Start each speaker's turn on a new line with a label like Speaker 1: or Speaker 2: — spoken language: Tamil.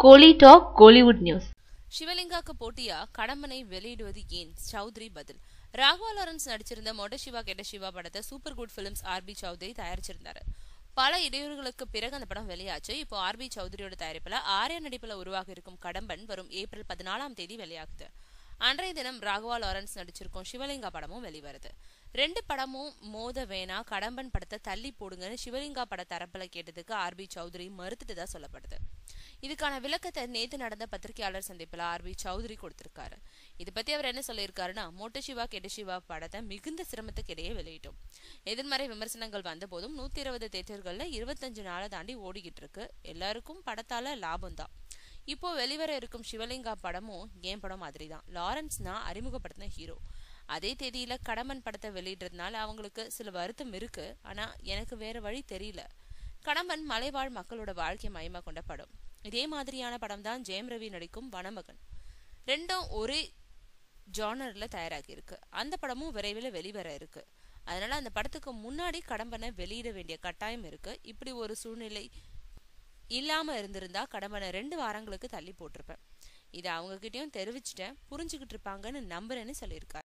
Speaker 1: கோலி டாக் கோலிவுட் நியூஸ்.
Speaker 2: சிவலிங்காக்கு போட்டியா கடம்பனை வெளியிடுவது ஏன்? சௌத்ரி பதில். ராகவா லாரன்ஸ் நடிச்சிருந்த மொட சிவா கெட்ட சிவா படத்தை Super Good Films RB Choudhary தயாரிச்சிருந்தாரு. பல இடையூறுகளுக்கு பிறகு அந்த படம் வெளியாச்சு. இப்போ ஆர்பி சௌத்ரியோட தயாரிப்புல ஆர்யா நடிப்புல உருவாகி இருக்கும் கடம்பன் வரும் ஏப்ரல் 14 வெளியாகுது. அன்றைய தினம் ராகவா லாரன்ஸ் நடிச்சிருக்கும் சிவலிங்கா படமும் வெளிவருது. ரெண்டு படமும் மோத வேணா, கடம்பன் படத்தை தள்ளி போடுங்கன்னு சிவலிங்கா பட தரப்புல கேட்டதுக்கு ஆர்பி சௌத்ரி மறுத்துட்டதா சொல்லப்படுது. இதுக்கான விளக்கத்தை நேத்து நடந்த பத்திரிகையாளர் சந்திப்புல ஆர்பி சௌத்ரி கொடுத்திருக்காரு. இதை பத்தி அவர் என்ன சொல்லியிருக்காருன்னா, மொட்ட சிவா கெட்ட சிவா படத்தை மிகுந்த சிரமத்துக்கு இடையே வெளியிட்டோம். எதிர்மறை விமர்சனங்கள் வந்த போதும் 120 தியேட்டர்கள்ல 25 நாளை தாண்டி ஓடிக்கிட்டு இருக்கு. எல்லாருக்கும் படத்தால லாபம் தான். இப்போ வெளிவர இருக்கும் சிவலிங்கா படமும் என் படம் மாதிரி தான். லாரன்ஸ் நான் அறிமுகப்படுத்தின ஹீரோ. அதே தேதியில கடம்பன் படத்தை வெளியிடுறதுனால அவங்களுக்கு சில வருத்தம் இருக்கு. ஆனா எனக்கு வேற வழி தெரியல. கடம்பன் மலைவாழ் மக்களோட வாழ்க்கை மையமா கொண்ட படம். இதே மாதிரியான படம் தான் ஜெயம் ரவி நடிக்கும் வனமகன். ரெண்டும் ஒரே ஜானர்ல தயாராகி இருக்கு. அந்த படமும் விரைவில் வெளிவர இருக்கு. அதனால அந்த படத்துக்கு முன்னாடி கடம்பனை வெளியிட வேண்டிய கட்டாயம் இருக்கு. இப்படி ஒரு சூழ்நிலை இல்லாம இருந்திருந்தா கடம்பனை 2 வாரங்களுக்கு தள்ளி போட்டிருப்பேன். இதை அவங்க கிட்டயும் தெரிவிச்சுட்டேன், புரிஞ்சுக்கிட்டு இருப்பாங்கன்னு நம்புறேன்னு சொல்லியிருக்காரு.